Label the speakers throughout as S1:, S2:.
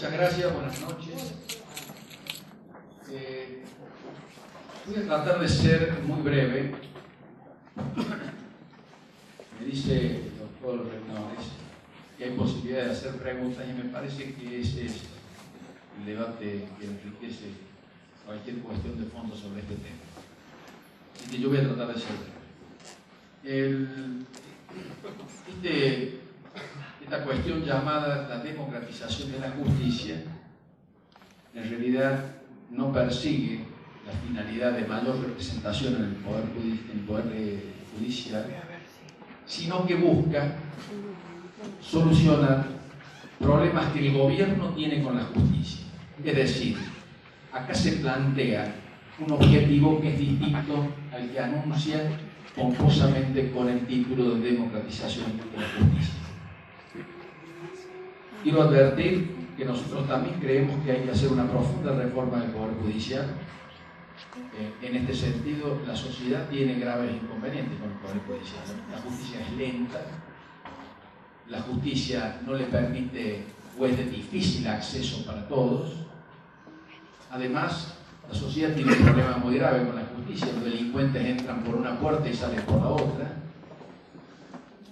S1: Muchas gracias, buenas noches. Voy a tratar de ser muy breve. Me dice el doctor Renores que hay posibilidad de hacer preguntas y me parece que ese es el debate que enriquece cualquier cuestión de fondo sobre este tema. Así que yo voy a tratar de ser breve. Esta cuestión llamada la democratización de la justicia en realidad no persigue la finalidad de mayor representación en el poder judicial, sino que busca solucionar problemas que el gobierno tiene con la justicia. Es decir, acá se plantea un objetivo que es distinto al que anuncia pomposamente con el título de democratización de la justicia. Quiero advertir que nosotros también creemos que hay que hacer una profunda reforma del Poder Judicial. En este sentido, la sociedad tiene graves inconvenientes con el Poder Judicial. La justicia es lenta, la justicia no le permite o es de difícil acceso para todos. Además, la sociedad tiene un problema muy grave con la justicia. Los delincuentes entran por una puerta y salen por la otra.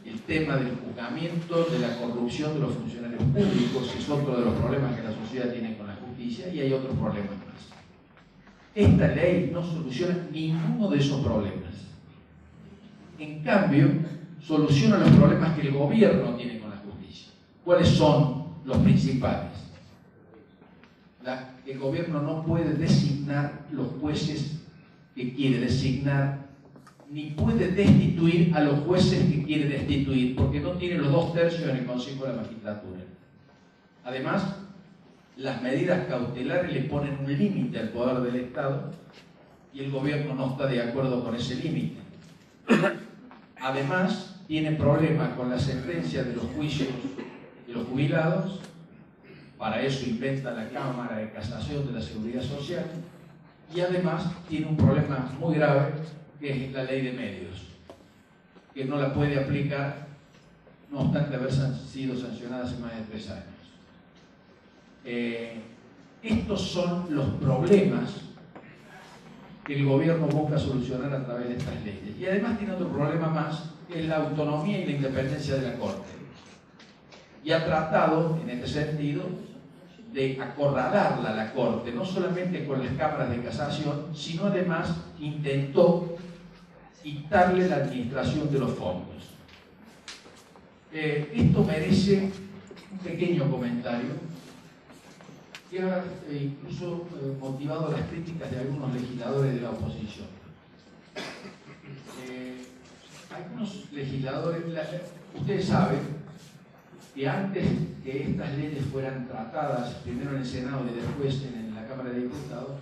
S1: El tema del juzgamiento, de la corrupción de los funcionarios públicos es otro de los problemas que la sociedad tiene con la justicia, y hay otros problemas más. Esta ley no soluciona ninguno de esos problemas. En cambio, soluciona los problemas que el gobierno tiene con la justicia. ¿Cuáles son los principales? El gobierno no puede designar los jueces que quiere designar, ni puede destituir a los jueces que quiere destituir, porque no tiene los 2/3 en el Consejo de la Magistratura. Además, las medidas cautelares le ponen un límite al poder del Estado y el gobierno no está de acuerdo con ese límite. Además, tiene problemas con la sentencia de los juicios de los jubilados. Para eso inventa la Cámara de Casación de la Seguridad Social. Y además tiene un problema muy grave, que es la ley de medios, que no la puede aplicar, no obstante haber sido sancionada hace más de 3 años. Estos son los problemas que el gobierno busca solucionar a través de estas leyes. Y además tiene otro problema más, que es la autonomía y la independencia de la Corte. Y ha tratado, en este sentido, de acorralarla a la Corte, no solamente con las cámaras de casación, sino además intentó quitarle la administración de los fondos. Esto merece un pequeño comentario que ha incluso motivado las críticas de algunos legisladores de la oposición. Algunos legisladores, ustedes saben que antes que estas leyes fueran tratadas, primero en el Senado y después en la Cámara de Diputados,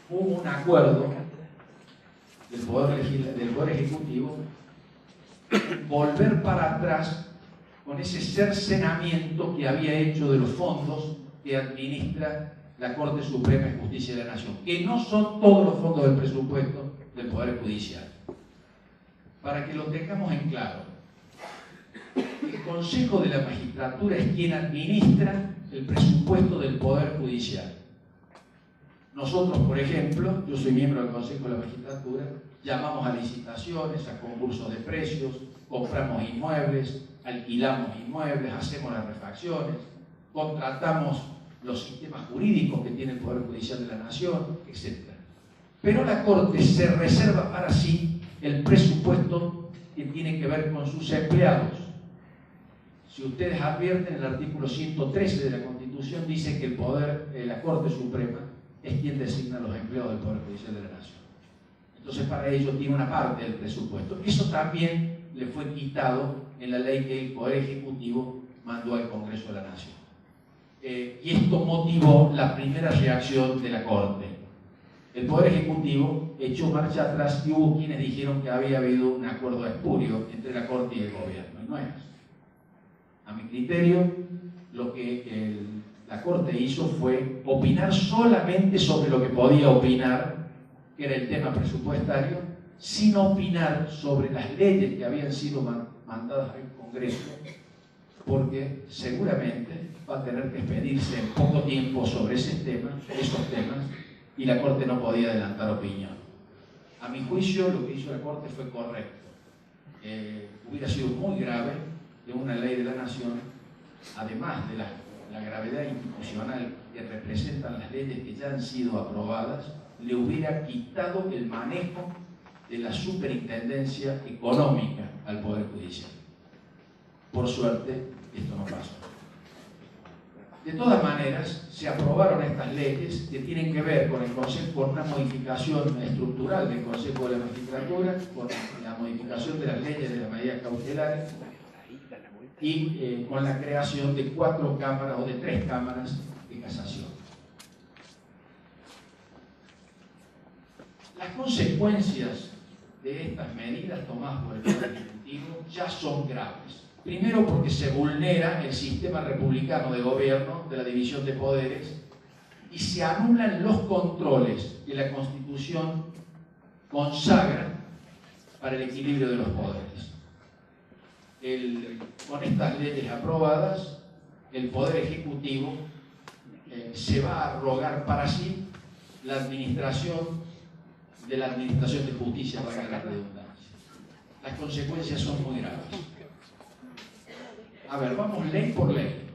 S1: hubo un acuerdo del Poder Ejecutivo volver para atrás con ese cercenamiento que había hecho de los fondos que administra la Corte Suprema de Justicia de la Nación, que no son todos los fondos del presupuesto del Poder Judicial. Para que lo tengamos en claro, el Consejo de la Magistratura es quien administra el presupuesto del Poder Judicial. Nosotros, por ejemplo, yo soy miembro del Consejo de la Magistratura, llamamos a licitaciones, a concursos de precios, compramos inmuebles, alquilamos inmuebles, hacemos las refacciones, contratamos los sistemas jurídicos que tiene el Poder Judicial de la Nación, etc. Pero la Corte se reserva para sí el presupuesto que tiene que ver con sus empleados. Si ustedes advierten, el artículo 113 de la Constitución dice que la Corte Suprema es quien designa los empleados del Poder Judicial de la Nación. Entonces, para ello tiene una parte del presupuesto. Eso también le fue quitado en la ley que el Poder Ejecutivo mandó al Congreso de la Nación. Y esto motivó la primera reacción de la Corte. El Poder Ejecutivo echó marcha atrás y hubo quienes dijeron que había habido un acuerdo espurio entre la Corte y el gobierno. Y no es así. A mi criterio, lo que la Corte hizo fue opinar solamente sobre lo que podía opinar, que era el tema presupuestario, sin opinar sobre las leyes que habían sido mandadas al Congreso porque seguramente va a tener que expedirse en poco tiempo sobre esos temas, y la Corte no podía adelantar opinión. A mi juicio, lo que hizo la Corte fue correcto. Hubiera sido muy grave que una ley de la Nación, además de la gravedad institucional que representan las leyes que ya han sido aprobadas, le hubiera quitado el manejo de la superintendencia económica al Poder Judicial. Por suerte, esto no pasó. De todas maneras, se aprobaron estas leyes que tienen que ver con el Consejo, con una modificación estructural del Consejo de la Magistratura, con la modificación de las leyes de las medidas cautelares y con la creación de 4 cámaras o de 3 cámaras de casación. Las consecuencias de estas medidas tomadas por el Poder Ejecutivo ya son graves. Primero, porque se vulnera el sistema republicano de gobierno, de la división de poderes, y se anulan los controles que la Constitución consagra para el equilibrio de los poderes. Con estas leyes aprobadas, el Poder Ejecutivo se va a arrogar para sí la administración de la Administración de Justicia, para la redundancia. Las consecuencias son muy graves. A ver, vamos ley por ley.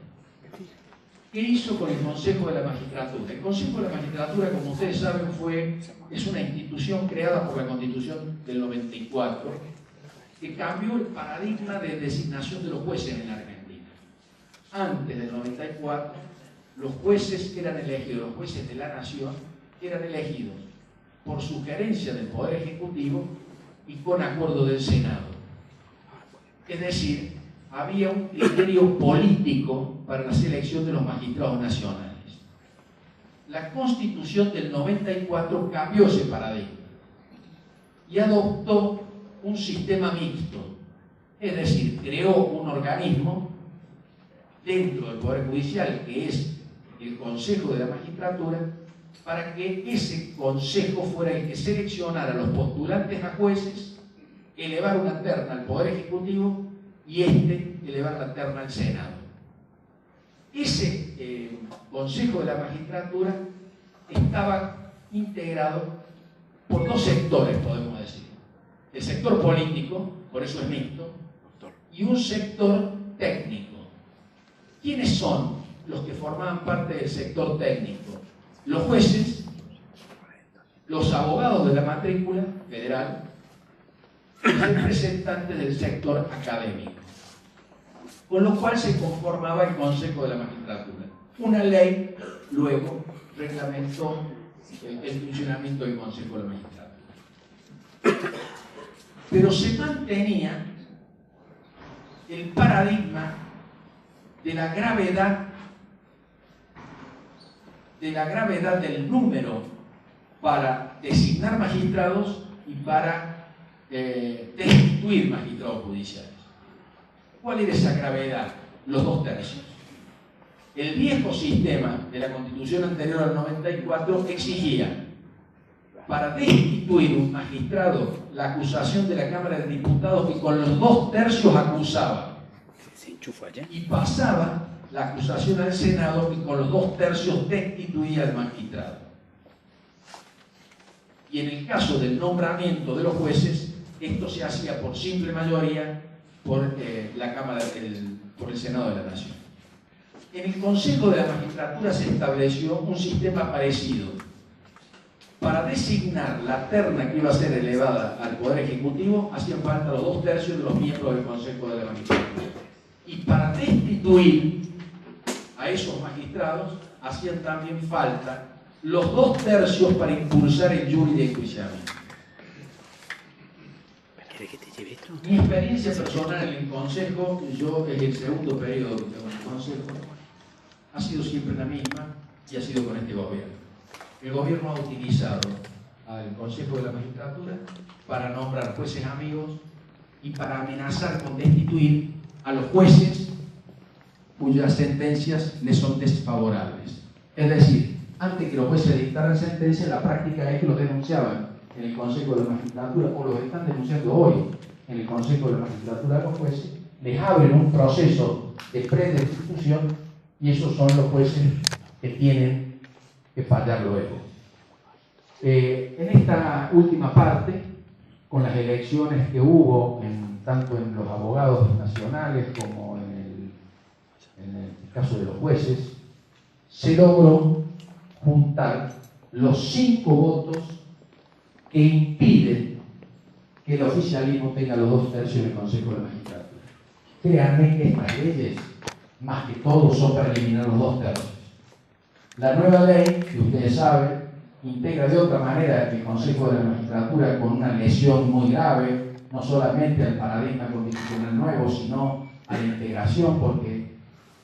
S1: ¿Qué hizo con el Consejo de la Magistratura? El Consejo de la Magistratura, como ustedes saben, es una institución creada por la Constitución del 94 que cambió el paradigma de designación de los jueces en la Argentina. Antes del 94, los jueces que eran elegidos, los jueces de la Nación, eran elegidos por sugerencia del Poder Ejecutivo y con acuerdo del Senado. Es decir, había un criterio político para la selección de los magistrados nacionales. La Constitución del 94 cambió ese paradigma y adoptó un sistema mixto, es decir, creó un organismo dentro del Poder Judicial, que es el Consejo de la Magistratura, para que ese consejo fuera el que seleccionara a los postulantes a jueces, elevar una terna al Poder Ejecutivo y elevar la terna al Senado. Ese Consejo de la Magistratura estaba integrado por 2 sectores, podemos decir. El sector político, por eso es mixto, y un sector técnico. ¿Quiénes son los que formaban parte del sector técnico? Los jueces, los abogados de la matrícula federal y los representantes del sector académico. Con lo cual se conformaba el Consejo de la Magistratura. Una ley luego reglamentó el funcionamiento del Consejo de la Magistratura. Pero se mantenía el paradigma de la gravedad del número para designar magistrados y para destituir magistrados judiciales. ¿Cuál era esa gravedad? Los 2 tercios. El viejo sistema de la Constitución anterior al 94 exigía, para destituir un magistrado, la acusación de la Cámara de Diputados, que con los 2 tercios acusaba, y pasaba la acusación al Senado, que con los 2 tercios destituía al magistrado. Y en el caso del nombramiento de los jueces, esto se hacía por simple mayoría por por el Senado de la Nación. En el Consejo de la Magistratura se estableció un sistema parecido. Para designar la terna que iba a ser elevada al Poder Ejecutivo, hacían falta los 2 tercios de los miembros del Consejo de la Magistratura. Y para destituir a esos magistrados, hacían también falta los 2 tercios para impulsar el jury de enjuiciamiento. Mi experiencia personal en el Consejo, yo es el segundo periodo que tengo en el Consejo, ha sido siempre la misma y ha sido con este gobierno. El gobierno ha utilizado al Consejo de la Magistratura para nombrar jueces amigos y para amenazar con destituir a los jueces cuyas sentencias les son desfavorables. Es decir, antes que los jueces dictaran sentencia, la práctica es que los denunciaban en el Consejo de la Magistratura, o los están denunciando hoy en el Consejo de la Magistratura a los jueces, les abren un proceso de predestitución, y esos son los jueces que tienen que fallar luego. En esta última parte, con las elecciones que hubo tanto en los abogados nacionales como en el caso de los jueces, se logró juntar los 5 votos que impiden que el oficialismo tenga los 2/3 del Consejo de la Magistratura. Créanme que estas leyes, más que todo, son para eliminar los 2/3. La nueva ley, que ustedes saben, integra de otra manera el Consejo de la Magistratura con una lesión muy grave, no solamente al paradigma constitucional nuevo, sino a la integración, porque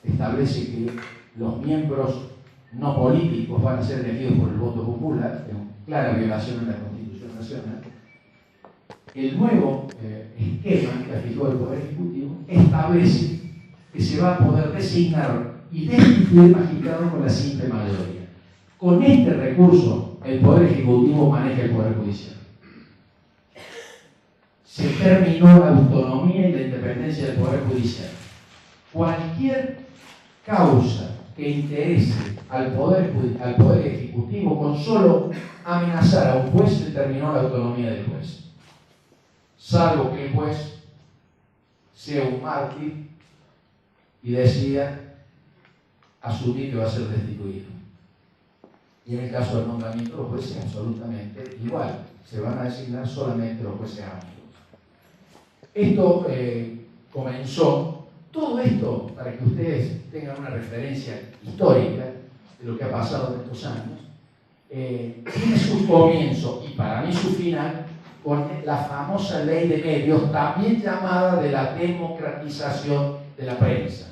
S1: establece que los miembros no políticos van a ser elegidos por el voto popular, es una clara violación de la Constitución Nacional. El nuevo esquema que fijó el Poder Ejecutivo establece que se va a poder designar y destituir magistrados con la simple mayoría. Con este recurso, el Poder Ejecutivo maneja el Poder Judicial. Se terminó la autonomía y la independencia del Poder Judicial. Cualquier causa que interese al Poder Ejecutivo, con solo amenazar a un juez, se terminó la autonomía del juez. Salvo que el juez sea un mártir y decida asumir que va a ser destituido. Y en el caso del nombramiento, los jueces absolutamente igual. Se van a designar solamente los jueces amigos. Esto comenzó, todo esto, para que ustedes tengan una referencia histórica de lo que ha pasado en estos años, tiene su comienzo y para mí su final con la famosa ley de medios, también llamada de la democratización de la prensa.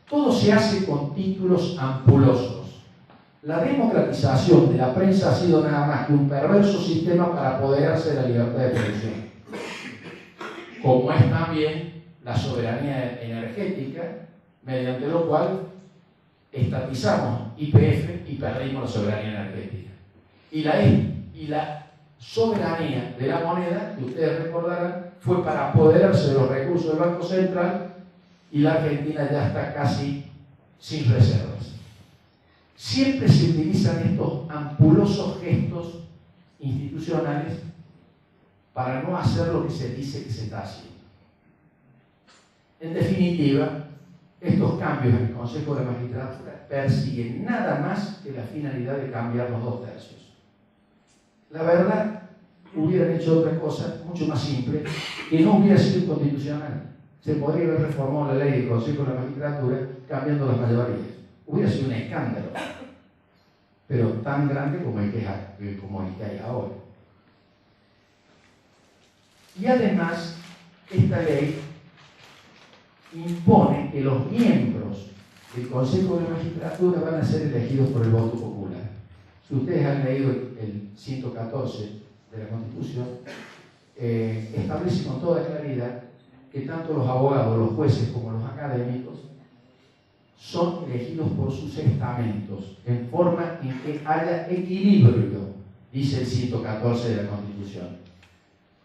S1: Todo se hace con títulos ampulosos. La democratización de la prensa ha sido nada más que un perverso sistema para apoderarse de la libertad de expresión, como es también la soberanía energética, mediante lo cual estatizamos YPF y perdimos la soberanía energética. Y la soberanía de la moneda, que ustedes recordarán, fue para apoderarse de los recursos del Banco Central, y la Argentina ya está casi sin reservas. Siempre se utilizan estos ampulosos gestos institucionales para no hacer lo que se dice que se está haciendo. En definitiva, estos cambios en el Consejo de la Magistratura persiguen nada más que la finalidad de cambiar los 2/3. La verdad, hubieran hecho otra cosa mucho más simple, que no hubiera sido inconstitucional. Se podría haber reformado la ley del Consejo de la Magistratura cambiando las mayorías. Hubiera sido un escándalo, pero tan grande como el que hay ahora. Y además, esta ley impone que los miembros del Consejo de la Magistratura van a ser elegidos por el voto popular. Si ustedes han leído el 114 de la Constitución, establece con toda claridad que tanto los abogados, los jueces como los académicos son elegidos por sus estamentos, en forma en que haya equilibrio, dice el 114 de la Constitución.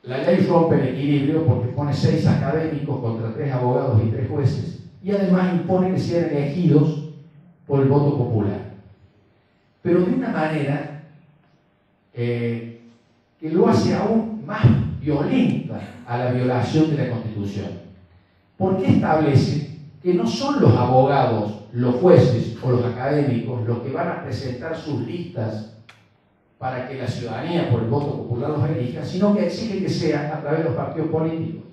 S1: La ley rompe el equilibrio porque pone 6 académicos contra 3 abogados y 3 jueces, y además impone que sean elegidos por el voto popular. Pero de una manera que lo hace aún más violenta a la violación de la Constitución. Porque establece que no son los abogados, los jueces o los académicos los que van a presentar sus listas para que la ciudadanía por el voto popular los elija, sino que exige que sea a través de los partidos políticos.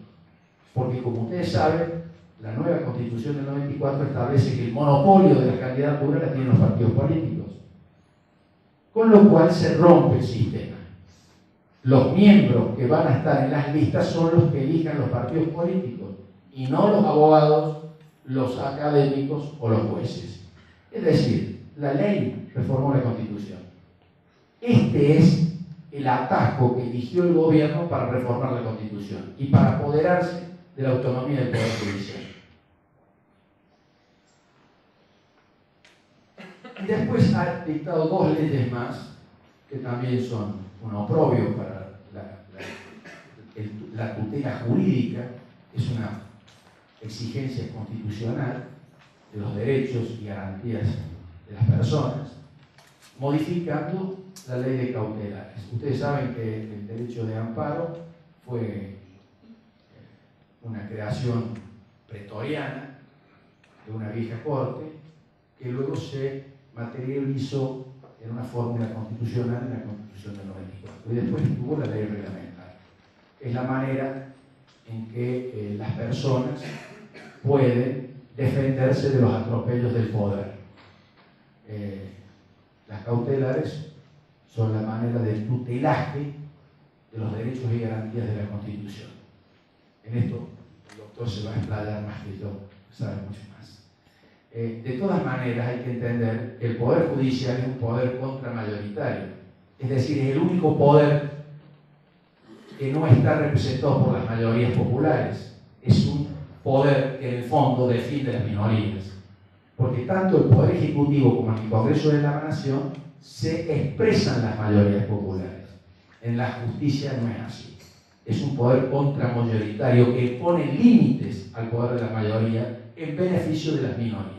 S1: Porque como ustedes saben, la nueva Constitución del 94 establece que el monopolio de la candidatura la tienen los partidos políticos. Con lo cual se rompe el sistema. Los miembros que van a estar en las listas son los que elijan los partidos políticos y no los abogados, los académicos o los jueces. Es decir, la ley reformó la Constitución. Este es el atajo que eligió el gobierno para reformar la Constitución y para apoderarse de la autonomía del Poder Judicial. Y después ha dictado 2 leyes más que también son un oprobio para la tutela jurídica, es una exigencia constitucional, de los derechos y garantías de las personas, modificando la ley de cautelares. Ustedes saben que el derecho de amparo fue una creación pretoriana de una vieja corte que luego se materializó en una fórmula constitucional en la Constitución del 94 y después estuvo la ley reglamentaria. Es la manera en que las personas pueden defenderse de los atropellos del poder. Las cautelares son la manera del tutelaje de los derechos y garantías de la Constitución. En esto el doctor se va a explayar más que yo, sabe mucho más. De todas maneras hay que entender que el Poder Judicial es un poder contramayoritario, es decir, es el único poder que no está representado por las mayorías populares. Es un poder que en el fondo defiende las minorías, porque tanto el Poder Ejecutivo como el Congreso de la Nación se expresan las mayorías populares. En la justicia no es así. Es un poder contramayoritario que pone límites al poder de la mayoría en beneficio de las minorías.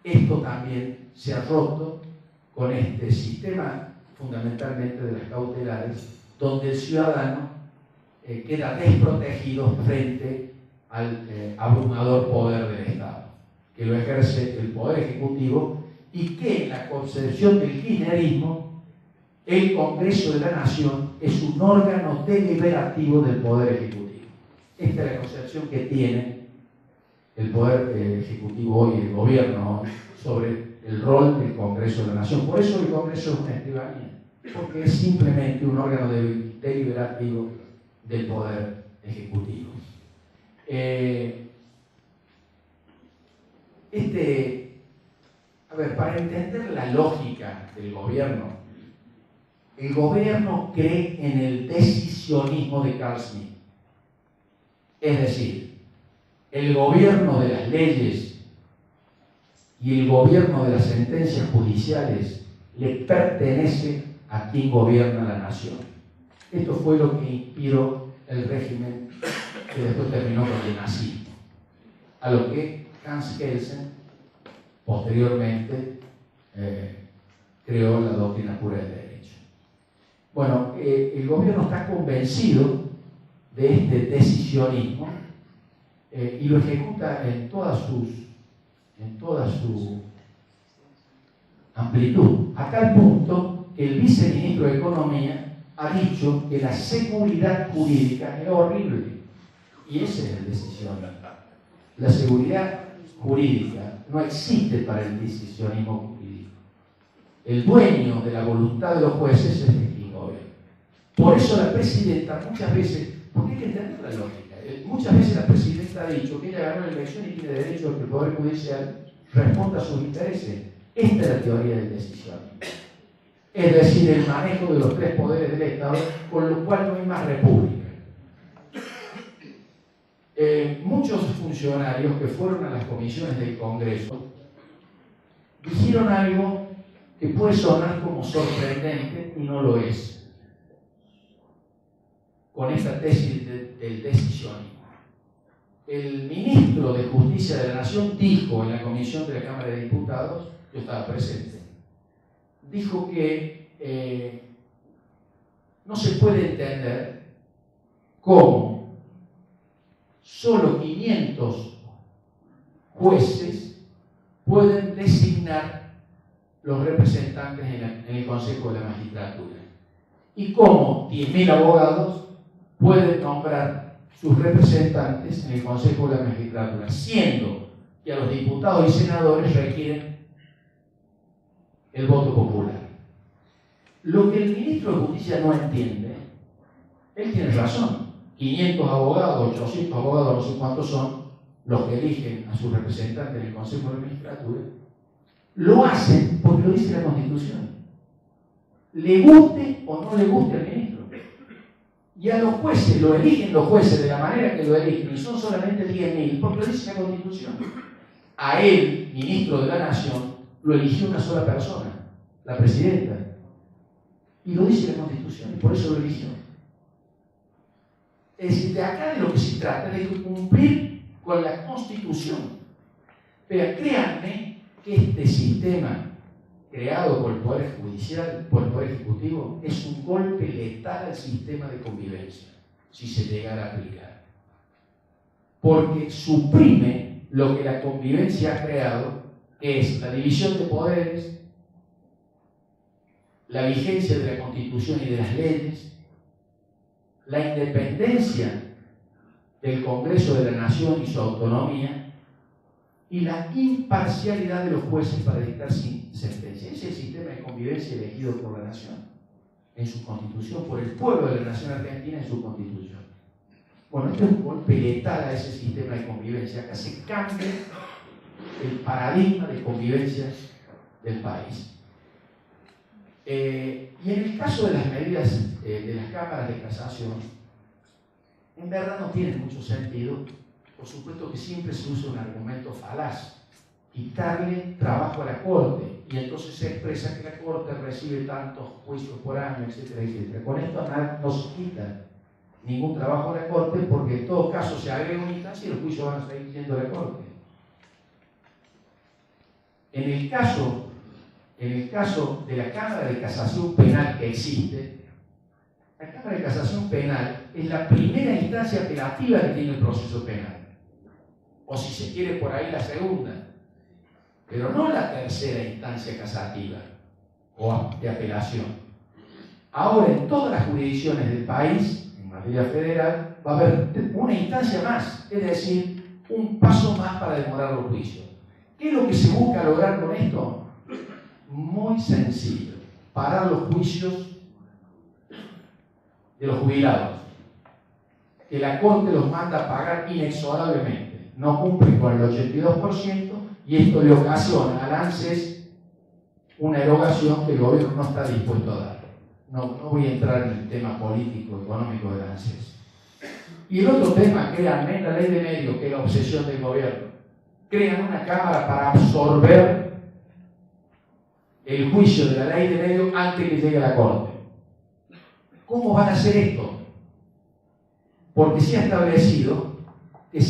S1: Esto también se ha roto con este sistema fundamentalmente de las cautelares, donde el ciudadano queda desprotegido frente al abrumador poder del Estado, que lo ejerce el Poder Ejecutivo y que en la concepción del kirchnerismo el Congreso de la Nación es un órgano deliberativo del Poder Ejecutivo. Esta es la concepción que tiene el Poder Ejecutivo hoy, el gobierno hoy, sobre el rol del Congreso de la Nación. Por eso el Congreso es una escribanía, porque es simplemente un órgano deliberativo del Poder Ejecutivo. Para entender la lógica del gobierno, el gobierno cree en el decisionismo de Carl Schmitt. Es decir, el gobierno de las leyes y el gobierno de las sentencias judiciales le pertenece a quien gobierna la nación. Esto fue lo que inspiró el régimen que después terminó con el nazismo, a lo que Hans Kelsen posteriormente creó la doctrina pura del derecho. Bueno, el gobierno está convencido de este decisionismo y lo ejecuta en toda su amplitud, a tal punto que el viceministro de Economía ha dicho que la seguridad jurídica es horrible, y ese es el decisionismo. La seguridad jurídica no existe para el decisionismo jurídico. El dueño de la voluntad de los jueces es el quien gobierna. Por eso la presidenta muchas veces, porque hay que entender la lógica, muchas veces la presidenta ha dicho que ella ganó la elección y tiene derecho a que el Poder Judicial responda a sus intereses. Esta es la teoría del decisionismo. Es decir, el manejo de los tres poderes del Estado, con lo cual no hay más república. Muchos funcionarios que fueron a las comisiones del Congreso dijeron algo que puede sonar como sorprendente y no lo es, con esta tesis del decisionismo. El ministro de Justicia de la Nación dijo en la comisión de la Cámara de Diputados, yo estaba presente, dijo que no se puede entender cómo solo 500 jueces pueden designar los representantes en el Consejo de la Magistratura y cómo 10.000 abogados pueden nombrar sus representantes en el Consejo de la Magistratura, siendo que a los diputados y senadores requieren el voto popular. Lo que el ministro de Justicia no entiende, él tiene razón, 500 abogados, 800 abogados, no sé cuántos son, los que eligen a sus representantes en el Consejo de la Magistratura, lo hacen porque lo dice la Constitución. Le guste o no le guste al ministro. Y a los jueces, lo eligen los jueces de la manera que lo eligen, y son solamente 10.000, porque lo dice la Constitución. A él, ministro de la Nación, lo eligió una sola persona, la presidenta. Y lo dice la Constitución, y por eso lo eligió. Es decir, de acá de lo que se trata es de cumplir con la Constitución. Pero créanme que este sistema creado por el Poder Judicial, por el Poder Ejecutivo, es un golpe letal al sistema de convivencia, si se llegara a aplicar. Porque suprime lo que la convivencia ha creado, que es la división de poderes, la vigencia de la Constitución y de las leyes, la independencia del Congreso de la Nación y su autonomía, y la imparcialidad de los jueces para dictar sentencia. Ese es el sistema de convivencia elegido por la Nación, en su Constitución, por el pueblo de la Nación Argentina en su Constitución. Bueno, esto es un golpe letal a ese sistema de convivencia. Acá se cambia el paradigma de convivencia del país. Y en el caso de las medidas de las cámaras de casación, en verdad no tiene mucho sentido. Por supuesto que siempre se usa un argumento falaz, quitarle trabajo a la Corte, y entonces se expresa que la Corte recibe tantos juicios por año, etcétera, etcétera. Con esto no se quita ningún trabajo a la Corte, porque en todo caso se agrega una instancia y los juicios van a seguir yendo a la Corte. En el caso de la Cámara de Casación Penal que existe, la Cámara de Casación Penal es la primera instancia apelativa que tiene el proceso penal. O si se quiere por ahí la segunda, pero no la tercera instancia casativa o de apelación. Ahora en todas las jurisdicciones del país, en materia federal, va a haber una instancia más, es decir, un paso más para demorar los juicios. ¿Qué es lo que se busca lograr con esto? Muy sencillo, parar los juicios de los jubilados, que la Corte los manda a pagar inexorablemente. No cumplen con el 82% y esto le ocasiona al ANSES una erogación que el gobierno no está dispuesto a dar. No voy a entrar en el tema político, económico del ANSES. Y el otro tema, créanme, la ley de medios, que es la obsesión del gobierno. Crean una cámara para absorber el juicio de la ley de medios antes que llegue a la Corte. ¿Cómo van a hacer esto? Porque se ha establecido que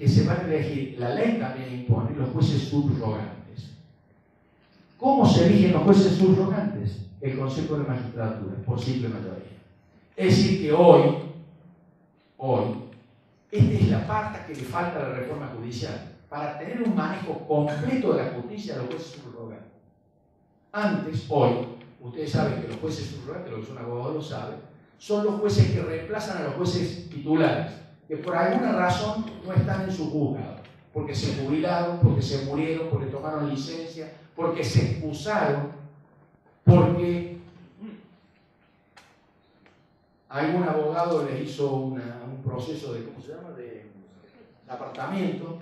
S1: se van a elegir, la ley también impone, los jueces subrogantes. ¿Cómo se eligen los jueces subrogantes? El Consejo de Magistratura, por simple mayoría. Es decir, que hoy, esta es la parte que le falta a la reforma judicial, para tener un manejo completo de la justicia de los jueces subrogantes. Antes, hoy, ustedes saben que los jueces subrogantes, los que son abogados lo saben, son los jueces que reemplazan a los jueces titulares, que por alguna razón no están en su juzgado, porque se jubilaron, porque se murieron, porque tomaron licencia, porque se excusaron, porque algún abogado les hizo un proceso de, ¿cómo se llama?, de apartamiento.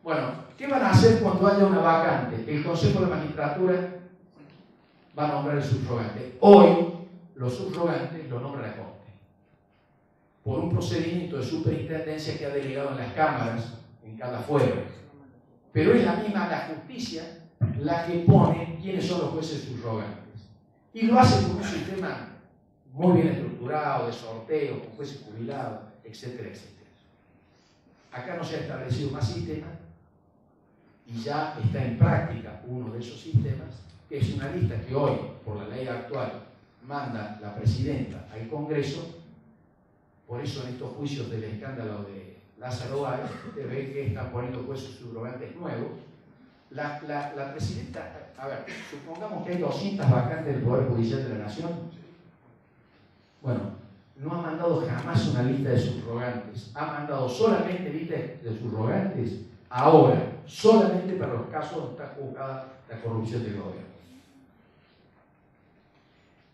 S1: Bueno, ¿qué van a hacer cuando haya una vacante? El Consejo de Magistratura va a nombrar el subrogante. Hoy, los subrogantes lo nombra la Corte, por un procedimiento de superintendencia que ha delegado en las cámaras, en cada fuero. Pero es la misma la justicia la que pone quiénes son los jueces subrogantes. Y lo hace con un sistema muy bien estructurado, de sorteo, con jueces jubilados, etcétera, etcétera. Acá no se ha establecido más sistema y ya está en práctica uno de esos sistemas, que es una lista que hoy, por la ley actual, manda la presidenta al Congreso. Por eso en estos juicios del escándalo de Lázaro Báez, usted ve que están poniendo jueces subrogantes nuevos. La presidenta, a ver, supongamos que hay 200 vacantes del Poder Judicial de la Nación. Bueno, no ha mandado jamás una lista de subrogantes, ha mandado solamente listas de subrogantes ahora, solamente para los casos donde está juzgada la corrupción del gobierno.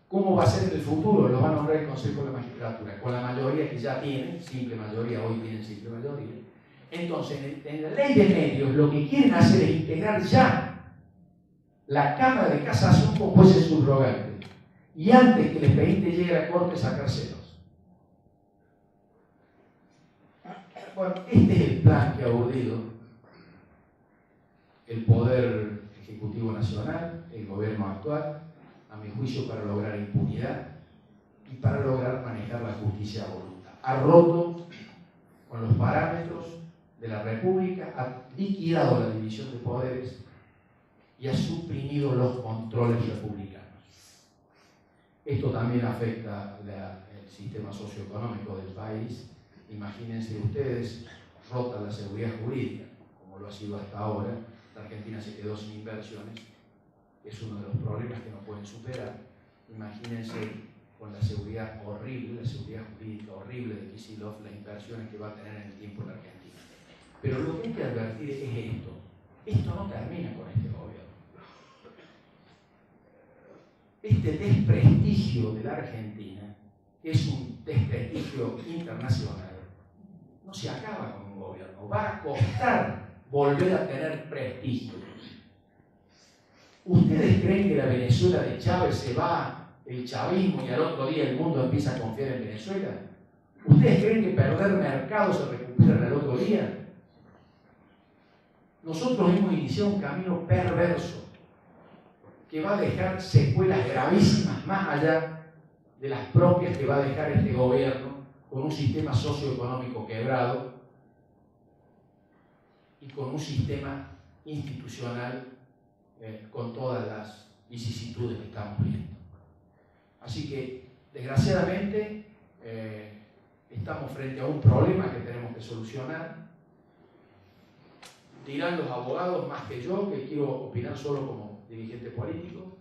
S1: ¿Cómo va a ser en el futuro? Lo va a nombrar el Consejo de la Magistratura, con la mayoría que ya tienen, simple mayoría, hoy tienen simple mayoría. Entonces, en la ley de medios, lo que quieren hacer es integrar ya la Cámara de Casación con jueces subrogantes, y antes que el expediente llegue a la Corte, sacárselos. Bueno, este es el plan que ha urdido el Poder Ejecutivo Nacional, el gobierno actual, a mi juicio, para lograr impunidad y para lograr manejar la justicia a voluntad. Ha roto con los parámetros de la República ha liquidado la división de poderes y ha suprimido los controles republicanos. Esto también afecta el sistema socioeconómico del país. Imagínense ustedes, rota la seguridad jurídica, como lo ha sido hasta ahora. La Argentina se quedó sin inversiones, es uno de los problemas que no pueden superar. Imagínense con la seguridad horrible, la seguridad jurídica horrible de Kicillof, las inversiones que va a tener en el tiempo en la Argentina. Pero lo que hay que advertir es esto. Esto no termina con este gobierno. Este desprestigio de la Argentina, que es un desprestigio internacional, no se acaba con un gobierno. Va a costar volver a tener prestigio. ¿Ustedes creen que la Venezuela de Chávez se va, el chavismo, y al otro día el mundo empieza a confiar en Venezuela? ¿Ustedes creen que perder mercado se recupera al otro día? Nosotros hemos iniciado un camino perverso que va a dejar secuelas gravísimas más allá de las propias que va a dejar este gobierno, con un sistema socioeconómico quebrado y con un sistema institucional con todas las vicisitudes que estamos viendo. Así que, desgraciadamente, estamos frente a un problema que tenemos que solucionar. Dirán los abogados más que yo, que quiero opinar solo como dirigente político.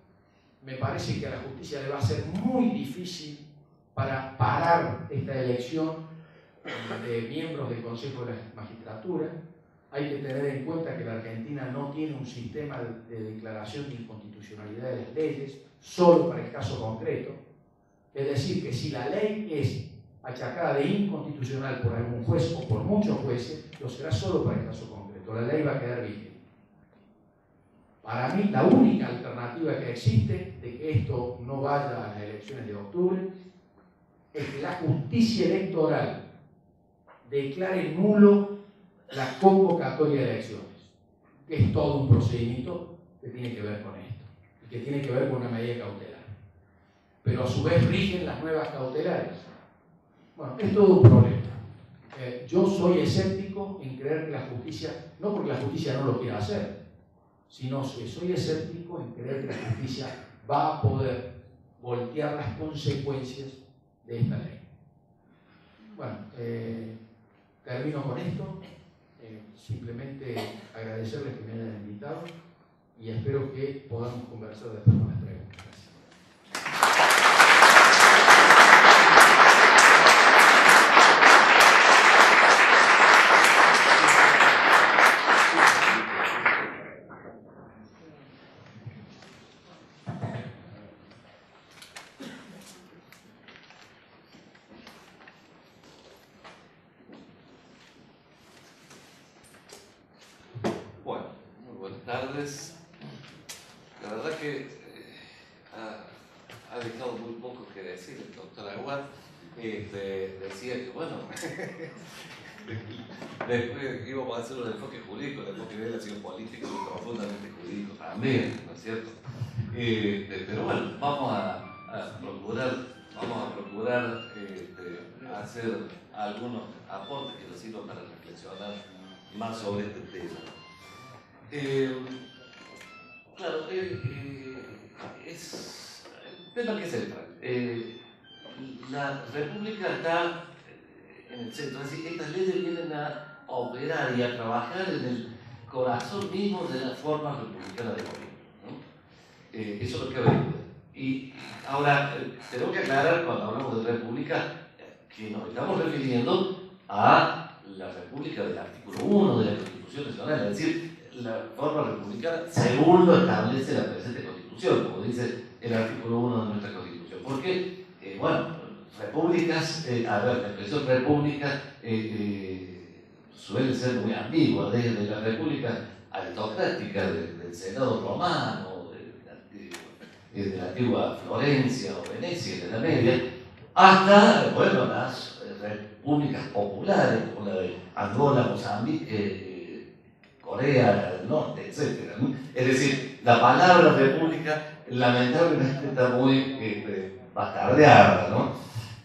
S1: Me parece que a la justicia le va a ser muy difícil para parar esta elección de miembros del Consejo de la Magistratura. Hay que tener en cuenta que la Argentina no tiene un sistema de declaración de inconstitucionalidad de las leyes, solo para el caso concreto. Es decir, que si la ley es achacada de inconstitucional por algún juez o por muchos jueces, lo será solo para el caso concreto. La ley va a quedar vigente. Para mí, la única alternativa que existe de que esto no vaya a las elecciones de octubre es que la justicia electoral declare nulo la convocatoria de elecciones, que es todo un procedimiento que tiene que ver con esto y que tiene que ver con una medida cautelar. Pero a su vez rigen las nuevas cautelares. Bueno, es todo un problema. Yo soy escéptico en creer que la justicia, no porque la justicia no lo quiera hacer, sino que soy escéptico en creer que la justicia va a poder voltear las consecuencias de esta ley. Bueno, termino con esto. Simplemente agradecerles que me hayan invitado y espero que podamos conversar después con las preguntas. Gracias.
S2: La verdad que ha dejado muy poco que decir el doctor Aguad. Decía que, bueno, después íbamos a hacer un enfoque jurídico, el enfoque de él ha sido político y profundamente jurídico también, ¿no es cierto? Pero bueno, vamos a procurar hacer algunos aportes que nos sirvan para reflexionar más sobre este tema. Claro, es el tema que es central. La República está en el centro, es decir, estas leyes vienen a operar y a trabajar en el corazón mismo de la forma republicana de gobierno, ¿no? Eso es lo que vemos. Y ahora, tenemos que aclarar cuando hablamos de república que nos estamos refiriendo a la república del artículo 1 de la Constitución Nacional, es decir, la forma republicana según lo establece la presente Constitución, como dice el artículo 1 de nuestra Constitución. Porque, bueno, repúblicas, a ver, la expresión república suele ser muy ambigua, desde la república aristocrática del Senado romano, de la antigua Florencia o Venecia, de la Media, hasta, bueno, las repúblicas populares, como la de Angola, Mozambique, Corea del Norte, etc. Es decir, la palabra república lamentablemente está muy bastardeada, ¿no?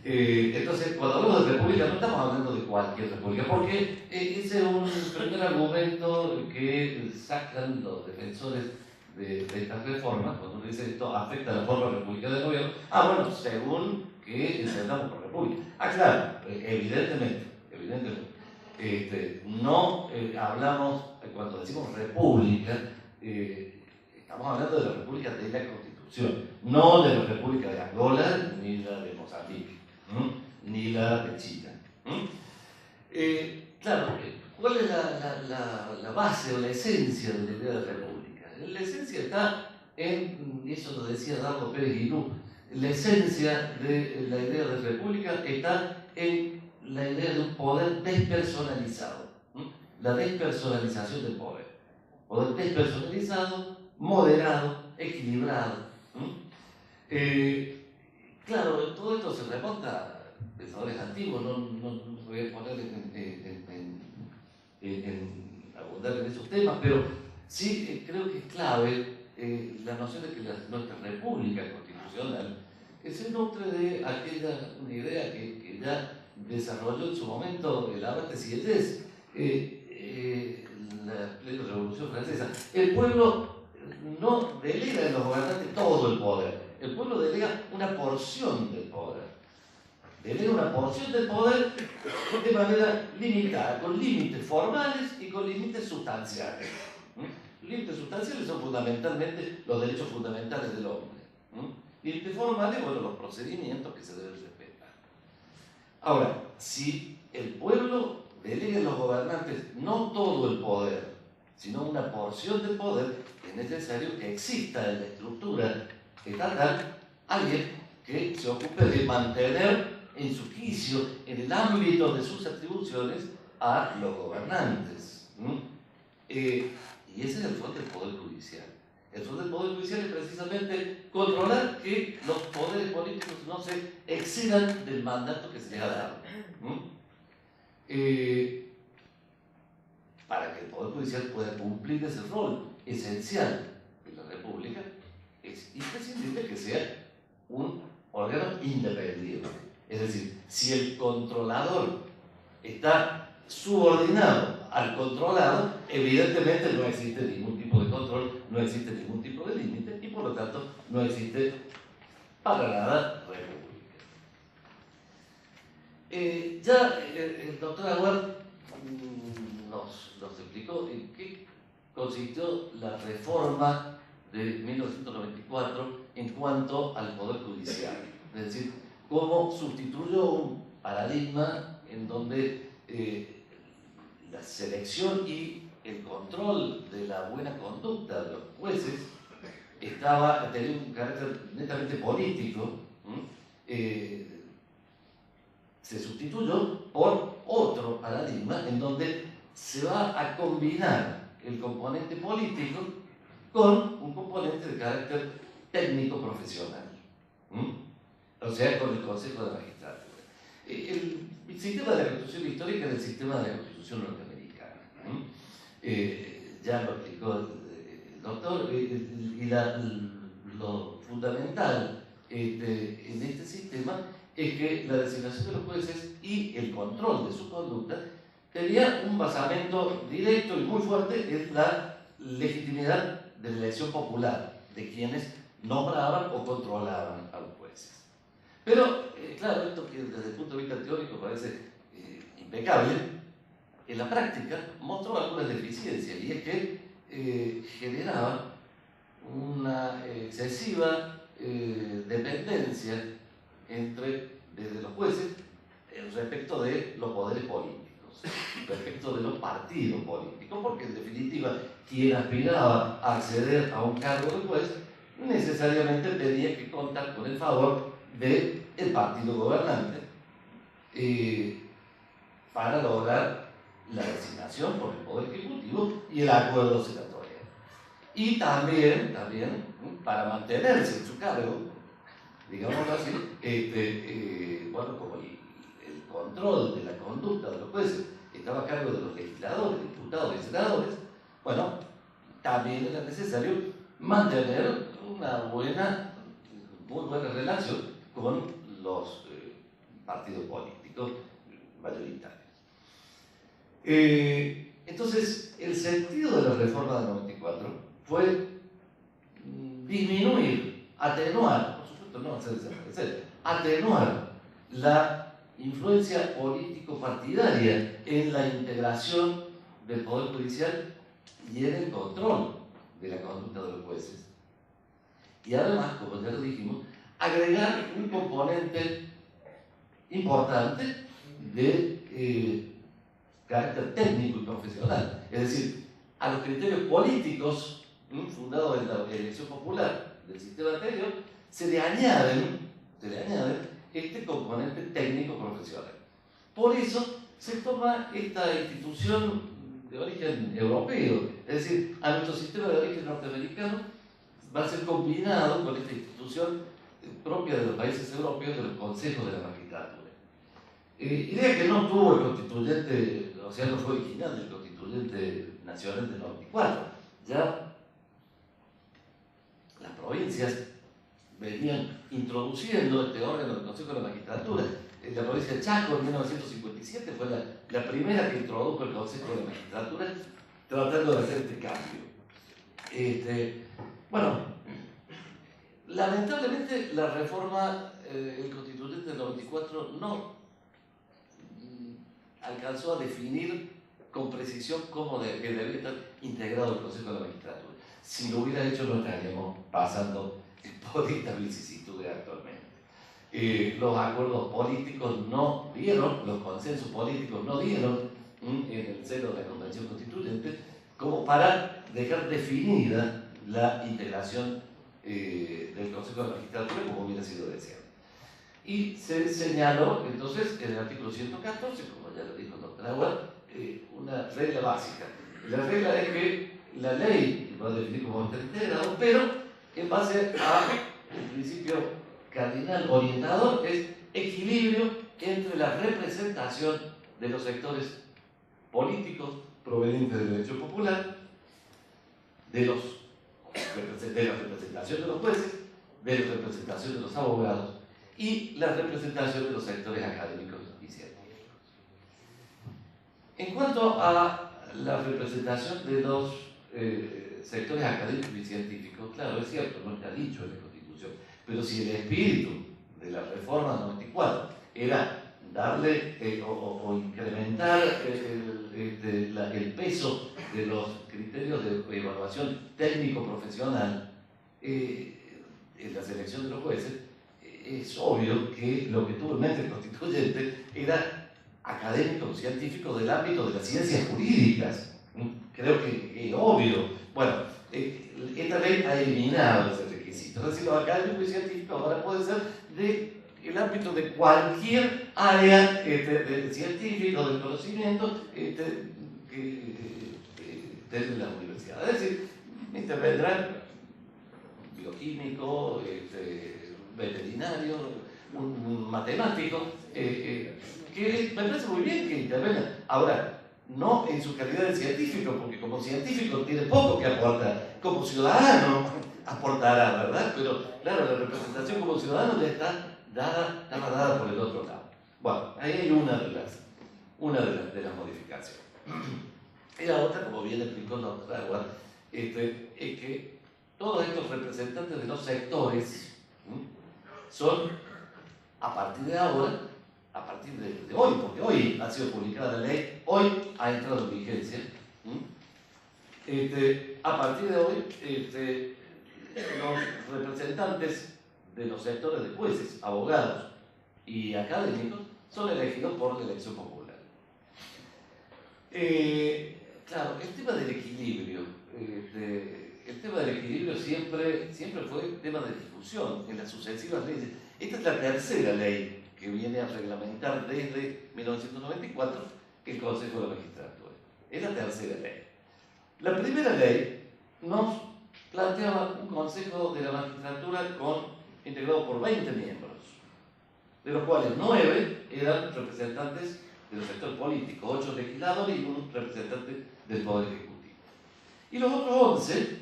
S2: Entonces, cuando hablamos de república no estamos hablando de cualquier república, porque ese es un primer argumento que sacan los defensores de estas reformas, cuando uno dice esto afecta a la forma republicana del gobierno. Bueno, según que entendamos por república. Claro, evidentemente. No hablamos, cuando decimos república, estamos hablando de la república de la Constitución, no de la república de Angola, ni la de Mozambique, ni la de China. Claro, ¿cuál es la base o la esencia de la idea de república? La esencia está en, y eso lo decía Dardo Pérez Guinú, la esencia de la idea de república está en la idea de un poder despersonalizado, la despersonalización del poder. Poder despersonalizado, moderado, equilibrado. Claro, todo esto se remonta a pensadores antiguos, no voy a poner en abundar en esos temas, pero sí creo que es clave la noción de que nuestra república constitucional se nutre de una idea que ya desarrolló en su momento el abate Sieyès, la plena Revolución Francesa. El pueblo no delega en los gobernantes todo el poder, el pueblo delega una porción del poder. Delega una porción del poder de manera limitada, con límites formales y con límites sustanciales. Límites sustanciales son fundamentalmente los derechos fundamentales del hombre. Límites formales, bueno, los procedimientos que se deben respetar. Ahora, si el pueblo delega a los gobernantes no todo el poder, sino una porción del poder, es necesario que exista en la estructura estatal alguien que se ocupe de mantener en su quicio, en el ámbito de sus atribuciones, a los gobernantes. Y ese es el rol del Poder Judicial. El rol del Poder Judicial es precisamente controlar que los poderes políticos no se excedan del mandato que se les ha dado. Para que el Poder Judicial pueda cumplir ese rol esencial de la República, es imprescindible que sea un órgano independiente. Es decir, si el controlador está subordinado al controlado, evidentemente no existe ningún tipo de control, no existe ningún tipo de límite y por lo tanto no existe para nada república. Ya el doctor Aguad nos explicó en qué consistió la reforma de 1994 en cuanto al Poder Judicial. Es decir, cómo sustituyó un paradigma en donde la selección y el control de la buena conducta de los jueces tenía un carácter netamente político, se sustituyó por otro paradigma en donde se va a combinar el componente político con un componente de carácter técnico-profesional. O sea, con el Consejo de Magistratura. El sistema de la Constitución histórica es el sistema de la Constitución norteamericana. Ya lo explicó el doctor, y lo fundamental en este sistema es que la designación de los jueces y el control de su conducta tenía un basamento directo y muy fuerte en la legitimidad de la elección popular de quienes nombraban o controlaban a los jueces. Pero, claro, esto que desde el punto de vista teórico parece impecable, en la práctica mostró algunas deficiencias, y es que generaba una excesiva dependencia desde los jueces respecto de los poderes políticos, respecto de los partidos políticos, porque en definitiva quien aspiraba a acceder a un cargo de juez necesariamente tenía que contar con el favor del partido gobernante para lograr la designación por el Poder Ejecutivo y el acuerdo senatorial. Y también para mantenerse en su cargo, digámoslo así, bueno, como el control de la conducta de los jueces estaba a cargo de los legisladores, diputados y senadores, bueno, también era necesario mantener una muy buena relación con los partidos políticos mayoritarios. Entonces, el sentido de la reforma del 94 fue disminuir, atenuar, por supuesto no hacer desaparecer, atenuar la influencia político-partidaria en la integración del Poder Judicial y en el control de la conducta de los jueces. Y además, como ya lo dijimos, agregar un componente importante de carácter técnico y profesional, es decir, a los criterios políticos fundados en la elección popular del sistema anterior se le añaden este componente técnico profesional. Por eso se toma esta institución de origen europeo, es decir, a nuestro sistema de origen norteamericano va a ser combinado con esta institución propia de los países europeos de los consejos de la magistratura. Idea que no tuvo el constituyente, o sea, no fue original del constituyente nacional del 94. Ya las provincias venían introduciendo este órgano del Consejo de la Magistratura. La provincia de Chaco en 1957 fue la primera que introdujo el Consejo de la Magistratura tratando de hacer este cambio. Bueno, lamentablemente la reforma, el constituyente del 94 no alcanzó a definir con precisión cómo debía estar integrado el Consejo de la Magistratura. Si lo hubiera hecho, no estaríamos pasando por esta vicisitud actualmente. Los acuerdos políticos no dieron, los consensos políticos no dieron en el seno de la Convención Constituyente como para dejar definida la integración del Consejo de la Magistratura como hubiera sido deseado. Y se señaló entonces en el artículo 114, como ya lo dijo el doctor Agua, una regla básica. La regla es que la ley va a definir como está integrado, pero en base al principio cardinal orientador es equilibrio entre la representación de los sectores políticos provenientes de la elección popular, de la representación de los jueces, de la representación de los abogados y la representación de los sectores académicos y científicos. En cuanto a la representación de los sectores académicos y científicos, claro, es cierto, no está dicho en la Constitución, pero si el espíritu de la reforma 94 era darle o incrementar el peso de los criterios de evaluación técnico-profesional en la selección de los jueces, es obvio que lo que tuvo en mente el constituyente era académico, científico del ámbito de las ciencias jurídicas. Creo que es obvio. Bueno, esta ley ha eliminado ese requisito. Es decir, los académicos y científicos ahora pueden ser del ámbito de cualquier área científica del conocimiento de la universidad. Es decir, intervendrán bioquímico, veterinario, un matemático, que me parece muy bien que intervenga. Ahora, no en su calidad de científico, porque como científico tiene poco que aportar, como ciudadano aportará, ¿verdad? Pero claro, la representación como ciudadano ya está dada por el otro lado. Bueno, ahí hay una de las modificaciones. Y la otra, como bien explicó el doctor Agua, es que todos estos representantes de los sectores son, a partir de ahora, a partir de hoy, porque hoy ha sido publicada la ley, hoy ha entrado en vigencia, a partir de hoy, los representantes de los sectores de jueces, abogados y académicos son elegidos por la elección popular. Claro, el tema del equilibrio, siempre fue tema de discusión en las sucesivas leyes. Esta es la tercera ley que viene a reglamentar desde 1994 el Consejo de la Magistratura. Es la tercera ley. La primera ley nos planteaba un Consejo de la Magistratura integrado por 20 miembros, de los cuales 9 eran representantes del sector político, 8 legisladores y un representante del Poder Ejecutivo. Y los otros 11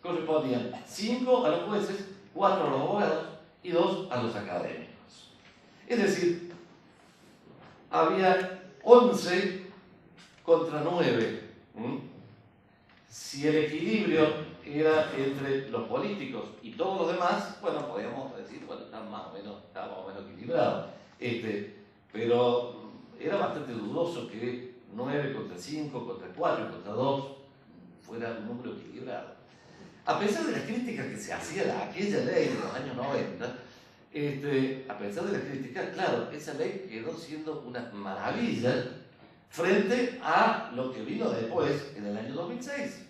S2: correspondían 5 a los jueces, 4 a los abogados y 2 a los académicos. Es decir, había 11 contra 9. Si el equilibrio era entre los políticos y todos los demás, bueno, podríamos decir, bueno, estaba más o menos equilibrado. Pero era bastante dudoso que 9 contra 5, contra 4, contra 2 fuera un número equilibrado. A pesar de las críticas que se hacían a aquella ley de los años 90, a pesar de las críticas, claro, esa ley quedó siendo una maravilla frente a lo que vino después, en el año 2006,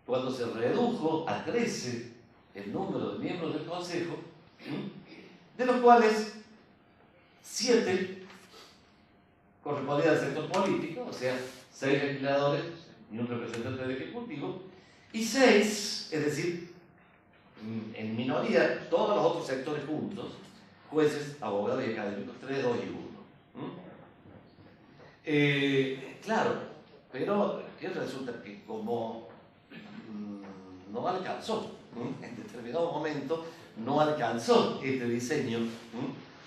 S2: cuando se redujo a 13 el número de miembros del Consejo, de los cuales 7 correspondían al sector político, o sea, 6 legisladores y un representante del Ejecutivo, y 6, es decir, en minoría, todos los otros sectores juntos, jueces, abogados y académicos, 3, 2 y 1. Claro, pero ¿qué resulta? Que como no alcanzó, en determinado momento no alcanzó este diseño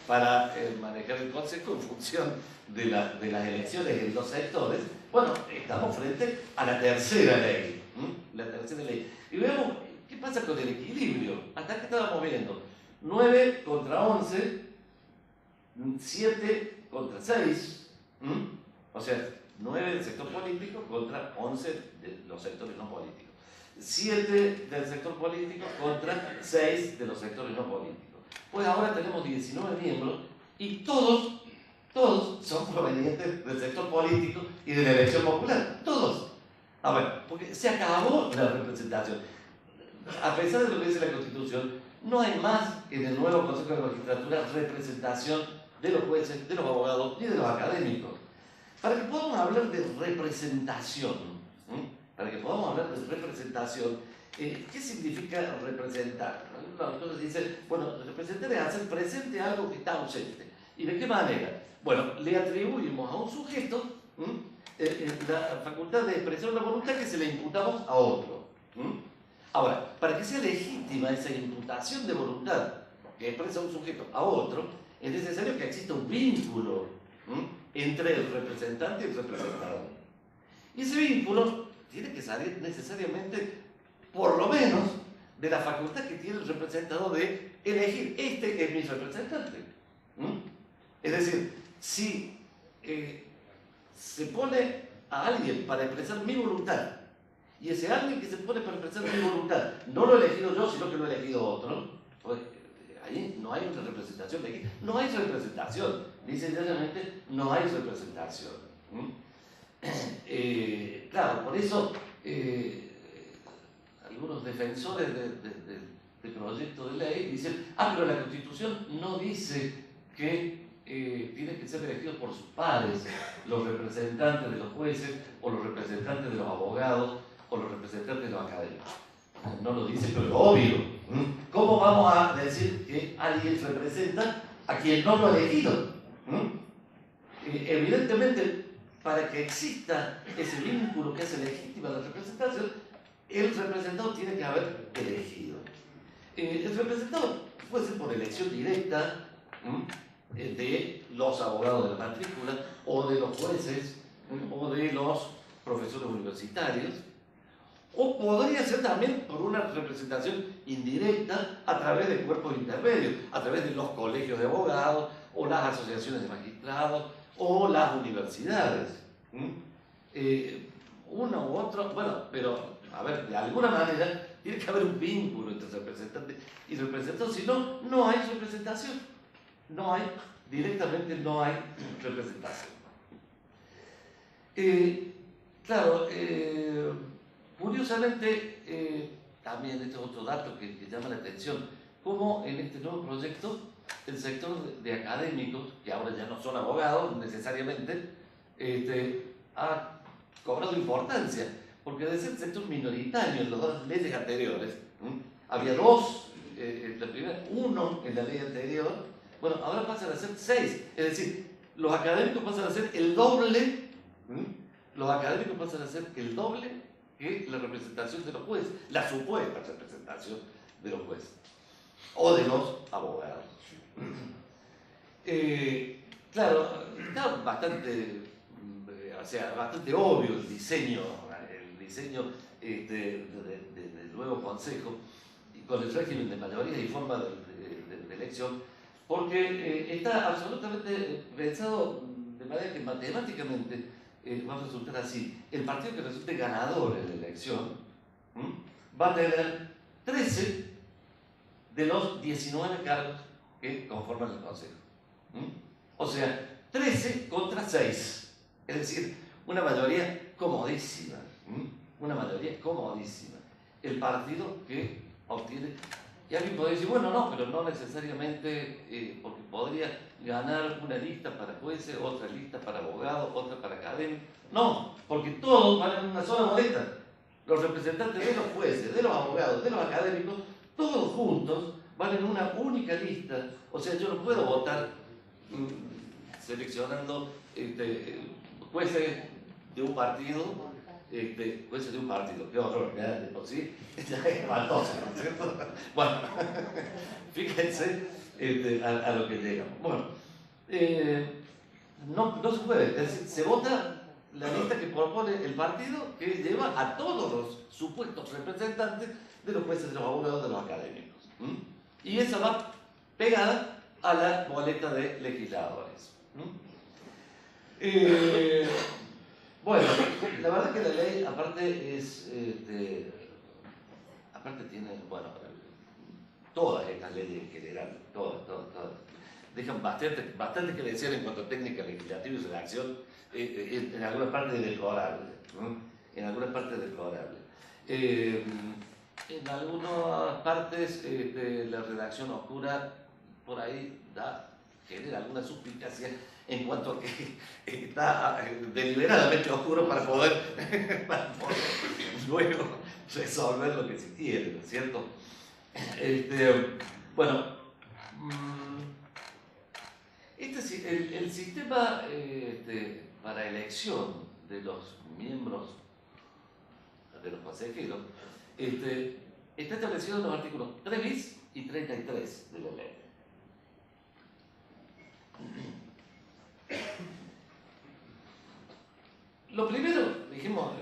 S2: para manejar el Consejo en función de las elecciones en los sectores, bueno, estamos frente a la tercera ley. La tercera ley. Y veamos qué pasa con el equilibrio. Hasta que estábamos viendo 9 contra 11, 7 contra 6, o sea, 9 del sector político contra 11 de los sectores no políticos. 7 del sector político contra 6 de los sectores no políticos. Pues ahora tenemos 19 miembros y todos son provenientes del sector político y de la elección popular. Todos. A ver, porque se acabó la representación. A pesar de lo que dice la Constitución, no hay más en el nuevo Consejo de la Magistratura representación de los jueces, de los abogados y de los académicos. Para que podamos hablar de representación, ¿qué significa representar? Algunos autores dicen, bueno, representar es hacer presente algo que está ausente. ¿Y de qué manera? Bueno, le atribuimos a un sujeto la facultad de expresar la voluntad que se le imputamos a otro. Ahora, para que sea legítima esa imputación de voluntad que expresa un sujeto a otro, es necesario que exista un vínculo entre el representante y el representado. Y ese vínculo tiene que salir necesariamente, por lo menos, de la facultad que tiene el representado de elegir, este es mi representante. Es decir, si se pone a alguien para expresar mi voluntad, y ese alguien que se pone para expresar mi voluntad no lo he elegido yo, sino que lo he elegido otro, pues ahí no hay una representación legítima. No hay representación, dice sencillamente, no hay representación. Claro, por eso algunos defensores del proyecto de ley dicen, pero la Constitución no dice que tienen que ser elegidos por sus pares los representantes de los jueces, o los representantes de los abogados, o los representantes de los académicos. No lo dice, pero es obvio. ¿Cómo vamos a decir que alguien representa a quien no lo ha elegido? Evidentemente, para que exista ese vínculo que hace legítima la representación, el representado tiene que haber elegido. El representado puede ser por elección directa de los abogados de la matrícula, o de los jueces, o de los profesores universitarios, o podría ser también por una representación indirecta a través de cuerpos intermedios, a través de los colegios de abogados, o las asociaciones de magistrados, o las universidades. Uno u otro, bueno, pero, a ver, de alguna manera tiene que haber un vínculo entre representante y representado, si no, no hay representación. Directamente no hay representación. Claro, curiosamente, también este es otro dato que llama la atención, como en este nuevo proyecto el sector de académicos, que ahora ya no son abogados necesariamente, ha cobrado importancia, porque de ser sector minoritario en las dos leyes anteriores, había dos, la primera, uno en la ley anterior, bueno, ahora pasan a ser 6, es decir, los académicos pasan a ser el doble, que la representación de los jueces, la supuesta representación de los jueces, o de los abogados. Claro, está bastante o sea, bastante obvio el diseño del nuevo Consejo, y con el régimen de mayoría y forma de elección, porque está absolutamente pensado de manera que matemáticamente va a resultar así. El partido que resulte ganador en la elección va a tener 13 de los 19 cargos que conforman el Consejo. O sea, 13 contra 6. Es decir, una mayoría comodísima. Una mayoría comodísima. El partido que obtiene. Y alguien podría decir, bueno, no, pero no necesariamente, porque podría ganar una lista para jueces, otra lista para abogados, otra para académicos. No, porque todos van en una sola boleta. Los representantes de los jueces, de los abogados, de los académicos, todos juntos van en una única lista. O sea, yo no puedo votar seleccionando jueces de un partido. Jueces de un partido, qué horror, ya de por sí, ya es espantoso, ¿no es cierto? Bueno, fíjense a lo que llegamos. Bueno, no se puede, es decir, se vota la lista que propone el partido que lleva a todos los supuestos representantes de los jueces, de los abogados, de los académicos. Y esa va pegada a la boleta de legisladores. Bueno, la verdad que la ley, aparte aparte tiene, bueno, todas estas leyes en general, todas, dejan bastante que decir en cuanto a técnica legislativa y redacción, en alguna parte deplorable, en algunas partes deplorable. En algunas partes la redacción oscura por ahí genera alguna suspicacia en cuanto a que está deliberadamente oscuro para poder luego resolver lo que se quiere, ¿no es cierto? Bueno, el sistema para elección de los miembros de los consejeros está establecido en los artículos 3 bis y 33 de la ley. Lo primero, dijimos,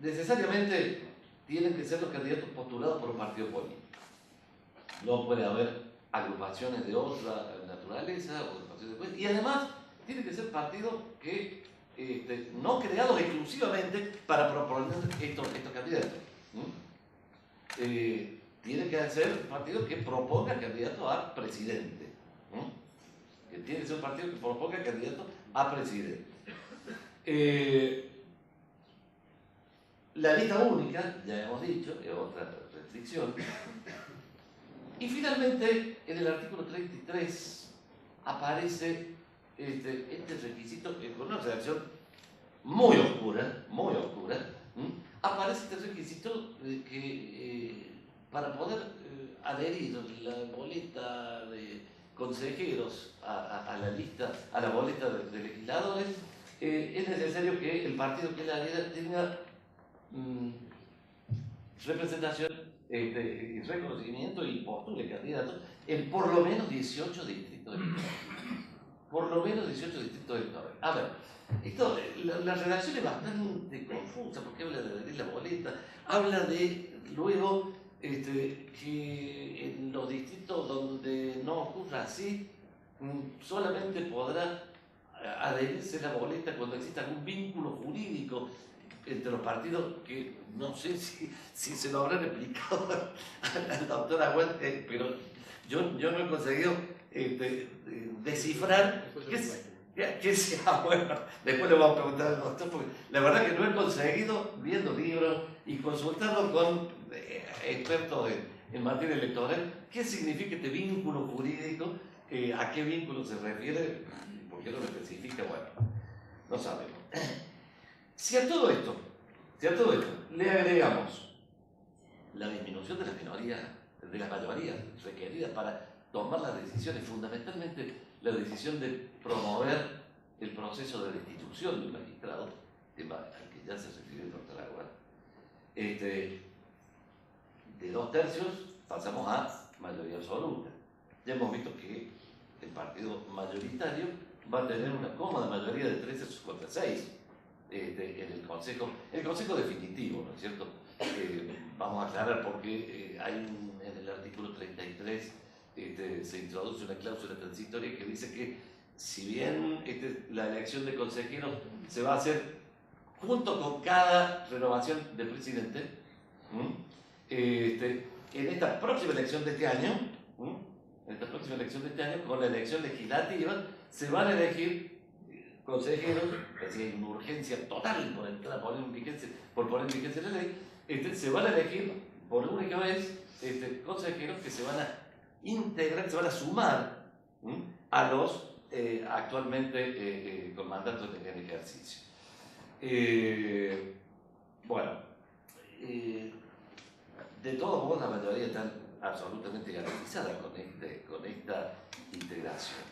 S2: necesariamente tienen que ser los candidatos postulados por un partido político. No puede haber agrupaciones de otra naturaleza o agrupaciones de... Y además, tienen que ser partidos que no creados exclusivamente para proponer estos candidatos. Tienen que ser partidos que propongan candidatos a presidente. Que tiene que ser un partido que proponga candidato a presidente. La lista única, ya hemos dicho, es otra restricción. Y finalmente, en el artículo 33 aparece este requisito, con una redacción muy oscura, aparece este requisito de que para poder adherir la boleta de consejeros a la lista, a la boleta de legisladores, es necesario que el partido que la adhiera tenga representación y reconocimiento y postule candidatos en por lo menos 18 distritos electorales. Por lo menos 18 distritos electorales. A ver, la redacción es bastante confusa porque habla de adherir la boleta, habla de luego que en los distritos donde no ocurra así, solamente podrá adherirse la boleta cuando exista algún vínculo jurídico entre los partidos, que no sé si se lo habrán explicado a la doctora Huente, pero yo no he conseguido descifrar que sea bueno. Después le vamos a preguntar al doctor, porque la verdad que no he conseguido, viendo libros y consultando con expertos en materia electoral, qué significa este vínculo jurídico, a qué vínculo se refiere, por qué no lo especifica, bueno, no sabemos. Si a todo esto le agregamos la disminución de las minorías, de las mayorías requeridas para tomar las decisiones, fundamentalmente la decisión de promover el proceso de destitución de un magistrado, tema al que ya se refirió el doctor Agua, de 2/3 pasamos a mayoría absoluta. Ya hemos visto que el partido mayoritario va a tener una cómoda mayoría de 13 contra 6 en el consejo definitivo, ¿no es cierto? Vamos a aclarar porque en el artículo 33 se introduce una cláusula transitoria que dice que si bien la elección de consejeros se va a hacer junto con cada renovación del presidente, en esta próxima elección de este año, con la elección legislativa, se van a elegir consejeros, es decir, hay una urgencia total por poner en vigencia la ley, se van a elegir por única vez consejeros que se van a integrar, se van a sumar a los actualmente con mandatos en ejercicio. Bueno, de todos modos la mayoría están absolutamente garantizada con esta integración.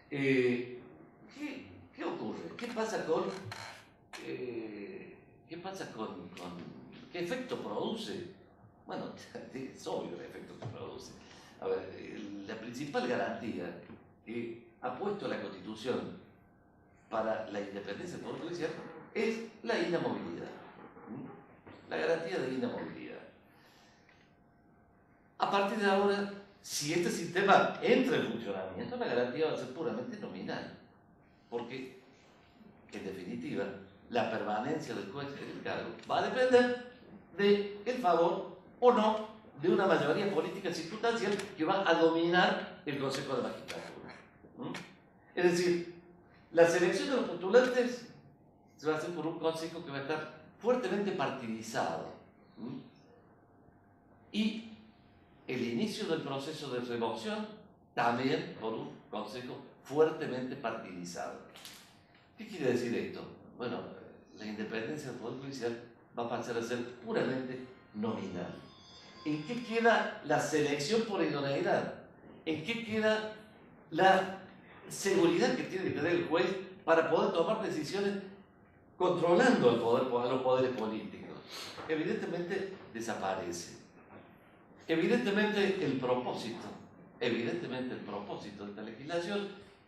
S2: ¿Qué ocurre? ¿Qué efecto produce? Bueno, es obvio el efecto que produce. A ver, la principal garantía que ha puesto la Constitución para la independencia del Poder Judicial es la inamovilidad. La garantía de inamovilidad. A partir de ahora, si este sistema entra en funcionamiento, la garantía va a ser puramente nominal. Porque, en definitiva, la permanencia del juez en el cargo va a depender del favor o no de una mayoría política circunstancial que va a dominar el Consejo de Magistratura. Es decir, la selección de los postulantes se va a hacer por un consejo que va a estar fuertemente partidizado. Y el inicio del proceso de remoción también por un consejo fuertemente partidizado. ¿Qué quiere decir esto? Bueno, la independencia del Poder Judicial va a pasar a ser puramente nominal. ¿En qué queda la selección por idoneidad? ¿En qué queda la seguridad que tiene que tener el juez para poder tomar decisiones controlando el poder, los poderes políticos? Evidentemente desaparece. Evidentemente el propósito de esta legislación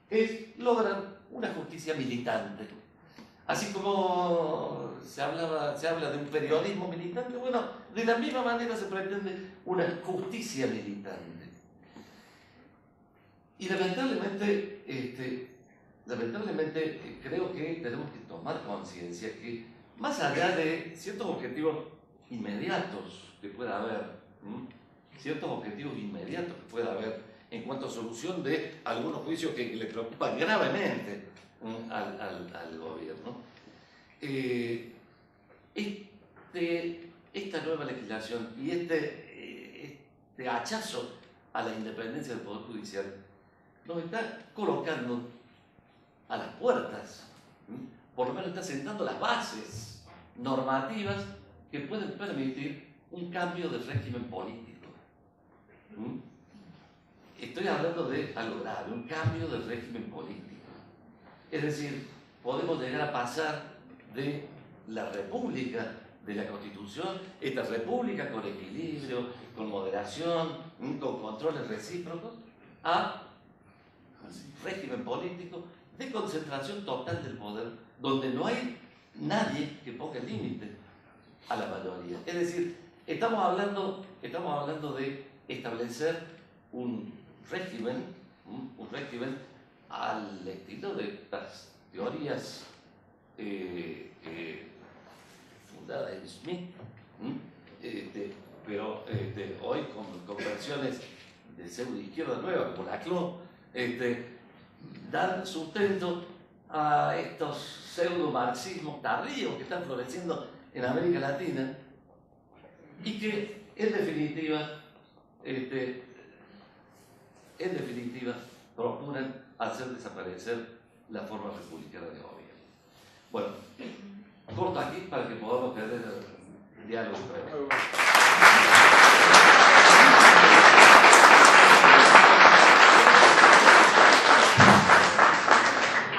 S2: es lograr una justicia militante. Así como se habla de un periodismo militante, bueno, de la misma manera se pretende una justicia militante. Y lamentablemente creo que tenemos que tomar conciencia que más allá de ciertos objetivos inmediatos que pueda haber, en cuanto a solución de algunos juicios que le preocupan gravemente al gobierno, esta nueva legislación y este hachazo a la independencia del Poder Judicial nos está colocando a las puertas, por lo menos está sentando las bases normativas que pueden permitir un cambio de régimen político. Estoy hablando de algo grave, un cambio de régimen político. Es decir, podemos llegar a pasar de la república de la Constitución, esta república con equilibrio, con moderación, con controles recíprocos, a un régimen político de concentración total del poder, donde no hay nadie que ponga límite a la mayoría. Es decir, estamos hablando de establecer un régimen al estilo de las teorías fundadas en Smith, pero hoy con versiones de pseudo-izquierda nueva, como la CLO, dan sustento a estos pseudo-marxismos tardíos que están floreciendo en América Latina y que, en definitiva, procuran hacer desaparecer la forma republicana de gobierno. Bueno, corto aquí para que podamos tener el diálogo previo.